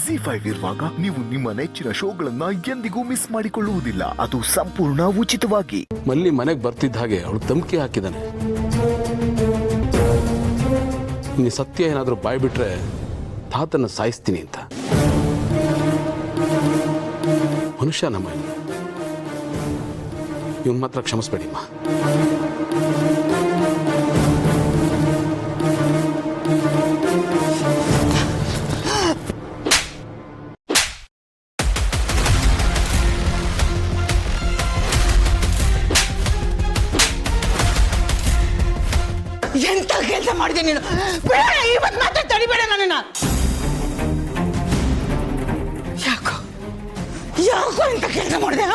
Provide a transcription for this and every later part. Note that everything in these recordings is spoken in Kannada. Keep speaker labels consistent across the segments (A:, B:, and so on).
A: ZEE5 ಇರುವಾಗ ನೀವು ನಿಮ್ಮ ನೆಚ್ಚಿನ ಶೋಗಳನ್ನ ಎಂದಿಗೂ ಮಿಸ್ ಮಾಡಿಕೊಳ್ಳುವುದಿಲ್ಲ. ಅದು ಸಂಪೂರ್ಣ ಉಚಿತವಾಗಿ.
B: ಮಲ್ಲಿ ಮನೆಗೆ ಬರ್ತಿದ್ದ ಹಾಗೆ ಅವಳು ಧಮಕಿ ಹಾಕಿದ್ದಾನೆ. ನೀ ಸತ್ಯ ಏನಾದರೂ ಬಾಯ್ ಬಿಟ್ರೆ ತಾತನ ಸಾಯಿಸ್ತೀನಿ ಅಂತ. ಮನುಷ್ಯ ನಮ್ಮ ಇವನ್ ಮಾತ್ರ ಕ್ಷಮಿಸ್ಬೇಡಿಮ್ಮ.
C: ಎಂತ ಕೆಲಸ ಮಾಡಿದೆ ನೀನು? ಬೇಡ, ಇವತ್ತು ಮಾತ್ರ ತಡಿಬೇಡ ನನ್ನ. ಯಾಕೋ ಯಾಕೋ ಎಂತ ಕೆಲಸ ಮಾಡಿದೆ?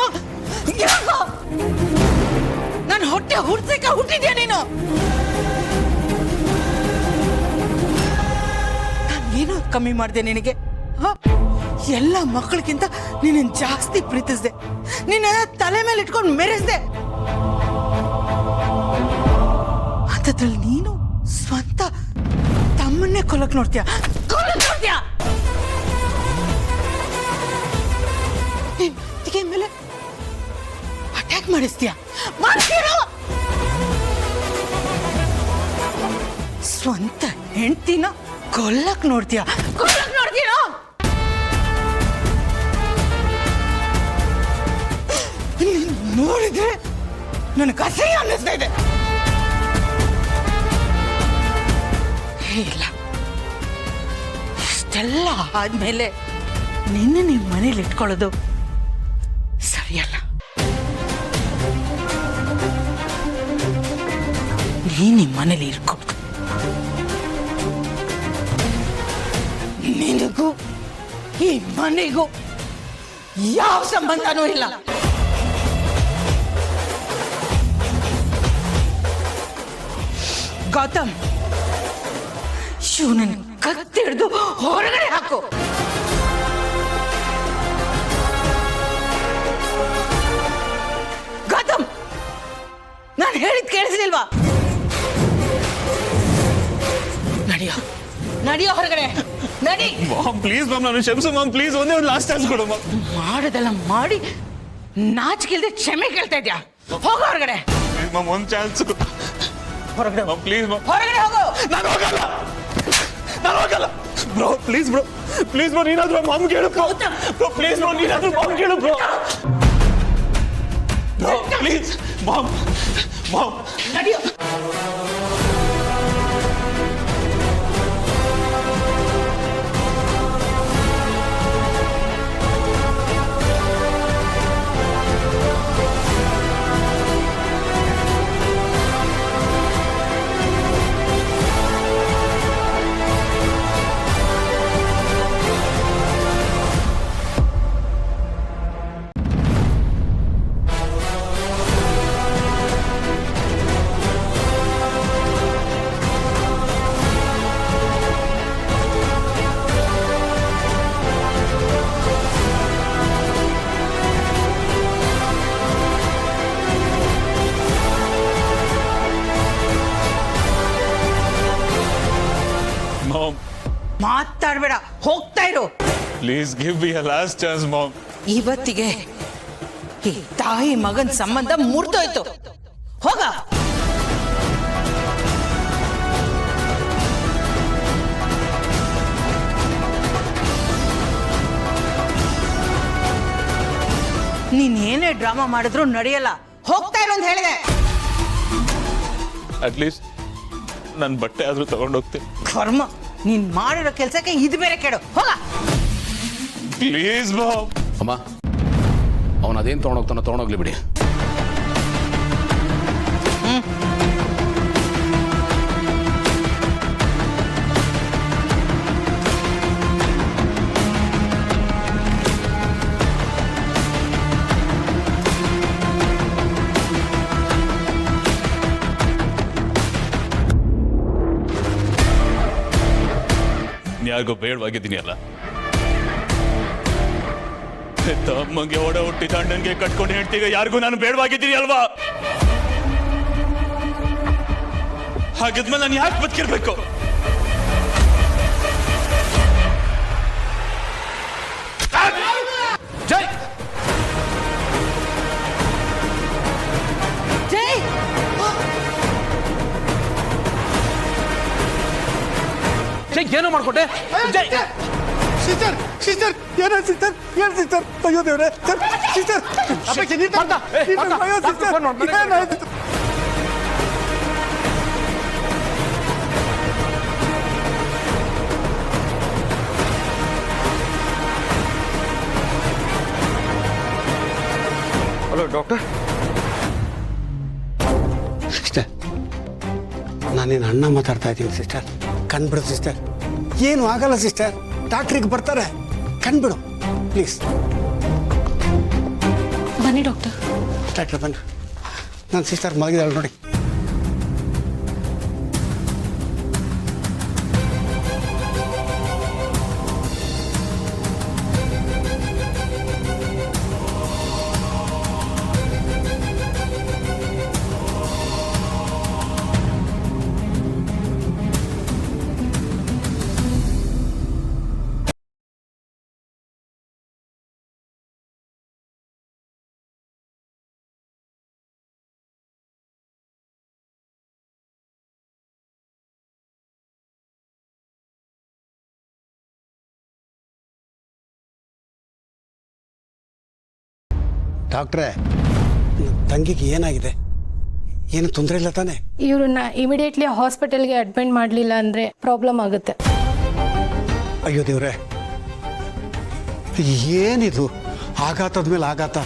C: ಯಾಕೋ ನಾನು ಹೊಟ್ಟೆ ಹುಡ್ಸಕ್ಕೆ ಹುಟ್ಟಿದ್ಯಾ ನೀನು? ನಾನೇನೋ ಕಮ್ಮಿ ಮಾಡಿದೆ ನಿನಗೆ? ಎಲ್ಲ ಮಕ್ಕಳಿಗಿಂತ ನೀನು ಜಾಸ್ತಿ ಪ್ರೀತಿಸಿದೆ. ನಿನ್ನ ತಲೆ ಮೇಲೆ ಇಟ್ಕೊಂಡು ಮೆರೆಸಿದೆ. ಅಂಥದ್ರಲ್ಲಿ ನೀನು ಸ್ವಂತ ತಮ್ಮನ್ನೇ ಕೊಲ್ಲಕ್ ನೋಡ್ತೀಯ. ಮೇಲೆ ಅಟ್ಯಾಕ್ ಮಾಡಿಸ್ತೀಯ. ಸ್ವಂತ ಹೆಂಡ್ತಿನ ಕೊಲ್ಲಕ್ ನೋಡ್ತೀಯ. ನೋಡಿದ್ರೆ ನನಗೆ ಅಸಹ್ಯ ಅನ್ನಿಸ್ತಾ ಇದೆ. ಇಲ್ಲ, ಇಷ್ಟೆಲ್ಲ ಆದ್ಮೇಲೆ ನಿನ್ನ ನಿಮ್ಮ ಮನೇಲಿ ಇಟ್ಕೊಳ್ಳೋದು ಸರಿಯಲ್ಲ. ನೀ ನಿಮ್ಮ ಮನೇಲಿ ಇರ್ಕೋದು. ನಿನಗೂ ಈ ಮನೆಗೂ ಯಾವ ಸಂಬಂಧನೂ ಇಲ್ಲ. ಗೌತಮ್, ಶಿವನನ್ನು ಕತ್ತಿಡ್ದು ಹೊರಗಡೆ ಹಾಕು. ಗೌತಮ್, ನಾನು ಹೇಳಿದ್ ಕೇಳಿಸ್ಲಿಲ್ವಾ? ನಡಿಯೋ ನಡಿಯೋ ಹೊರಗಡೆ ನಡಿ.
D: ಪ್ಲೀಸ್ ಮ್ಯಾಮ್, ನಾನು ಕ್ಷಮಿಸು ಮ್ಯಾಮ್. ಪ್ಲೀಸ್ ಒಂದೇ ಒಂದು ಲಾಸ್ಟ್ ಚಾನ್ಸ್ ಕೊಡು ಮ್ಯಾಮ್.
C: ಮಾಡೋದೆಲ್ಲ ಮಾಡಿ ನಾಚಿಕೆಲ್ದೆ ಕ್ಷಮೆ ಕೇಳ್ತಾ ಇದ್ಯಾ? ಹೋಗೋ ಹೊರಗಡೆ.
D: ಮ್ಯಾಮ್ ಒಂದು ಚಾನ್ಸ್
C: ಹೊರಗಡೆ
D: ಮ್ಯಾಮ್, ಪ್ಲೀಸ್ ಮ್ಯಾಮ್.
C: ಹೊರಗಡೆ ಹೋಗೋ.
D: ನಾನು ಹೋಗಲ್ಲ bro. Please bro, please bro, ನೀನಾದ್ರೂ ಮಾಮ್ ಕೇಳು ಬ್ರೋ. ಪ್ಲೀಸ್ ಬ್ರೋ, ನೀನಾದ್ರೂ ಮಾಮ್ ಕೇಳು ಬ್ರೋ. Bro please mom.
C: ನಡಿಯೋ. ಮಾತಾಡ್ಬೇಡ, ಹೋಗ್ತಾ ಇರು.
D: Please give me a last chance mom.
C: ಇವತ್ತಿಗೆ ಈ ತಾಯಿ ಮಗನ್ ಸಂಬಂಧ ಮುರಿದೋಯ್ತು. ಹೋಗ. ನೀನೇನೇ ಡ್ರಾಮಾ ಮಾಡಿದ್ರು ನಡೆಯಲ್ಲ. ಹೋಗ್ತಾ ಇರು ಅಂತ ಹೇಳಿದೆ.
D: ಅಟ್ಲೀಸ್ಟ್ ನನ್ನ ಬಟ್ಟೆ ಆದ್ರೂ ತಗೊಂಡೋಗ್ತೀನಿ.
C: ಕರ್ಮ, ನೀನ್ ಮಾಡಿರೋ ಕೆಲ್ಸಕ್ಕೆ ಇದು ಬೇರೆ ಕೇಳು. ಹೋಗ
D: ಪ್ಲೀಸ್ ಮಾಮ್.
B: ಅಮ್ಮ, ಅವನು ಅದೇನು ತೊಗೊಂಡೋಗ್ತಾನೋ ತೊಗೊಂಡೋಗ್ಲಿ ಬಿಡಿ.
D: ಯಾರಿಗೂ ಬೇಡವಾಗಿದ್ದೀನಿ ಅಲ್ಲ. ತಮ್ಮಗೆ ಓಡ ಹುಟ್ಟಿದ ಅಣ್ಣನ್ಗೆ ಕಟ್ಕೊಂಡು ಹೇಳ್ತೀಗ ಯಾರಿಗೂ ನಾನು ಬೇಡವಾಗಿದ್ದೀನಿ ಅಲ್ವಾ? ಹಾಗಿದ್ಮೇಲೆ ನಾನು ಯಾಕೆ ಬದುಕಿರ್ಬೇಕು?
B: ಫೋನ್ ಮಾಡ್ಕೊಟ್ಟೆ ಜೈ
D: ಸಿಸ್ಟರ್ ಸಿಸ್ಟರ್ ಏನಾಯ್ತು ಸಿಸ್ಟರ್ ಏನು ಸಿಸ್ಟರ್ ಅಯ್ಯೋ ದೇವ್ರೆ ಸಿಸ್ಟರ್ ಅಪೇಕ್ಷೆ ನೀರು
B: ಬರ್ತಾ?
D: ಅಯ್ಯೋ ಸಿಸ್ಟರ್
B: ಫೋನ್ ಮಾಡು, ಮನೆಗೆ
D: ಏನಾಯ್ತು ಹಲೋ ಡಾಕ್ಟರ್
E: ಸಿಸ್ಟರ್ ನಾನೇನು ಅಣ್ಣ ಮಾತಾಡ್ತಾ ಇದ್ದೀನಿ ಸಿಸ್ಟರ್ ಕಣ್ಬಿಡು ಸಿಸ್ಟರ್ ಏನು ಆಗಲ್ಲ ಸಿಸ್ಟರ್ ಡಾಕ್ಟ್ರಿಗೆ ಬರ್ತಾರೆ ಕಣ್ಬಿಡು ಪ್ಲೀಸ್
F: ಬನ್ನಿ ಡಾಕ್ಟರ್.
E: ಡಾಕ್ಟರ್ ಬನ್ನಿ ನನ್ನ ಸಿಸ್ಟರ್ ಮಲಗಿದಾಳು ನೋಡಿ. ಡಾಕ್ಟ್ರೇ ತಂಗಿಗೆ ಏನಾಗಿದೆ? ಏನು ತೊಂದರೆ ಇಲ್ಲ ತಾನೆ?
F: ಇವ್ರನ್ನ ಇಮಿಡಿಯೇಟ್ಲಿ ಹಾಸ್ಪಿಟಲ್ಗೆ ಅಡ್ಮಿಟ್ ಮಾಡಲಿಲ್ಲ ಅಂದರೆ ಪ್ರಾಬ್ಲಮ್ ಆಗುತ್ತೆ.
E: ಅಯ್ಯೋ ದೇವ್ರೆ ಏನಿದು ಆಘಾತದ ಮೇಲೆ ಆಘಾತ.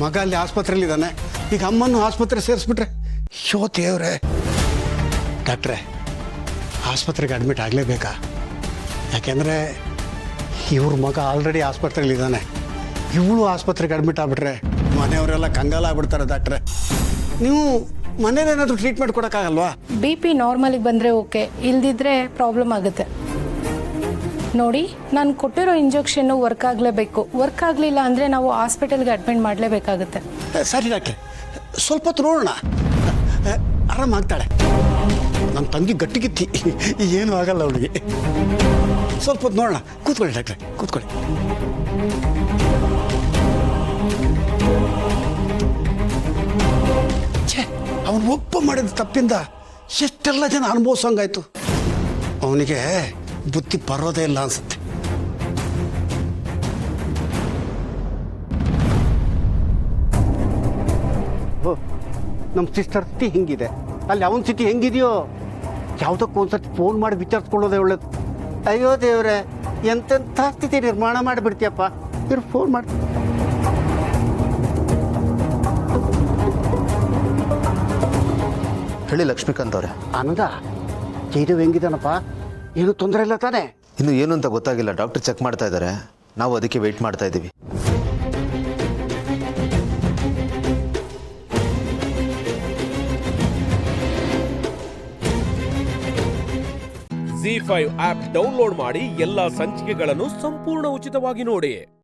E: ಮಗ ಅಲ್ಲಿ ಆಸ್ಪತ್ರೆಯಲ್ಲಿದ್ದಾನೆ, ಈಗ ಅಮ್ಮನ್ನು ಆಸ್ಪತ್ರೆ ಸೇರಿಸ್ಬಿಟ್ರೆ ಅಯ್ಯೋ ದೇವ್ರೆ. ಡಾಕ್ಟ್ರೇ ಆಸ್ಪತ್ರೆಗೆ ಅಡ್ಮಿಟ್ ಆಗಲೇಬೇಕಾ? ಯಾಕೆಂದರೆ ಇವ್ರ ಮಗ ಆಲ್ರೆಡಿ ಆಸ್ಪತ್ರೆಯಲ್ಲಿದ್ದಾನೆ, ಇವಳು ಆಸ್ಪತ್ರೆಗೆ ಅಡ್ಮಿಟ್ ಆಗ್ಬಿಟ್ರೆ ಮನೆಯವರೆಲ್ಲ ಕಂಗಾಲ ಆಗ್ಬಿಡ್ತಾರೆ. ಡಾಕ್ಟ್ರೆ ನೀವು ಮನೇಲೇನಾದರೂ ಟ್ರೀಟ್ಮೆಂಟ್ ಕೊಡೋಕ್ಕಾಗಲ್ವಾ?
F: BP ನಾರ್ಮಲಿಗೆ ಬಂದರೆ ಓಕೆ, ಇಲ್ದಿದ್ರೆ ಪ್ರಾಬ್ಲಮ್ ಆಗುತ್ತೆ. ನೋಡಿ, ನಾನು ಕೊಟ್ಟಿರೋ ಇಂಜೆಕ್ಷನ್ನು ವರ್ಕ್ ಆಗಲೇಬೇಕು. ವರ್ಕ್ ಆಗಲಿಲ್ಲ ಅಂದರೆ ನಾವು ಹಾಸ್ಪಿಟಲ್ಗೆ ಅಡ್ಮಿಟ್ ಮಾಡಲೇಬೇಕಾಗುತ್ತೆ.
E: ಸರಿ ಡಾಕ್ಟ್ರೆ, ಸ್ವಲ್ಪ ಹೊತ್ತು ನೋಡೋಣ, ಆರಾಮಾಗ್ತಾಳೆ. ನಮ್ಮ ತಂಗಿ ಗಟ್ಟಿಗಿತ್ತಿ, ಏನೂ ಆಗಲ್ಲ ಅವಳಿಗೆ. ಸ್ವಲ್ಪ ಹೊತ್ತು ನೋಡೋಣ. ಕೂತ್ಕೊಳ್ಳಿ ಡಾಕ್ಟ್ರೆ, ಕೂತ್ಕೊಳ್ಳಿ. ಛೇ, ಅವನು ಒಬ್ಬ ಮಾಡಿದ ತಪ್ಪಿಂದ ಎಷ್ಟೆಲ್ಲ ಜನ ಅನುಭವಿಸೋಂಗಾಯ್ತು. ಅವನಿಗೆ ಬುದ್ಧಿ ಬರೋದೇ ಇಲ್ಲ ಅನ್ಸುತ್ತೆ. ಓ, ನಮ್ಮ ಸಿಸ್ಟರ್ ಸ್ಥಿತಿ ಹಿಂಗಿದೆ, ಅಲ್ಲಿ ಅವನ ಸ್ಥಿತಿ ಹೆಂಗಿದೆಯೋ ಯಾವುದಕ್ಕೂ ಒಂದ್ಸತಿ ಫೋನ್ ಮಾಡಿ ವಿಚಾರಿಸ್ಕೊಳ್ಳೋದೇ ಒಳ್ಳೇದು. ಅಯ್ಯೋ ದೇವ್ರೆ, ಎಂತೆಂಥ ಸ್ಥಿತಿ ನಿರ್ಮಾಣ ಮಾಡಿಬಿಡ್ತೀಯಪ್ಪ. ಇವ್ರು ಫೋನ್ ಮಾಡಿ.
G: ಹೇಳಿ ಲಕ್ಷ್ಮೀಕಾಂತ್ ಅವರೇ.
E: ಆನಂದ, ಜೈದೇವ್ ಹೆಂಗಿದಾನಪ್ಪ? ಏನು ತೊಂದರೆ ಇಲ್ಲ ತಾನೆ?
G: ಇನ್ನು ಏನು ಅಂತ ಗೊತ್ತಾಗಿಲ್ಲ, ಡಾಕ್ಟರ್ ಚೆಕ್ ಮಾಡ್ತಾ ಇದ್ದಾರೆ, ನಾವು ಅದಕ್ಕೆ ವೆಯ್ಟ್ ಮಾಡ್ತಾ ಇದ್ದೀವಿ.
H: ZEE5 ಆಪ್ ಡೌನ್ಲೋಡ್ ಮಾಡಿ ಎಲ್ಲಾ ಸಂಚಿಕೆಗಳನ್ನು ಸಂಪೂರ್ಣ ಉಚಿತವಾಗಿ ನೋಡಿ.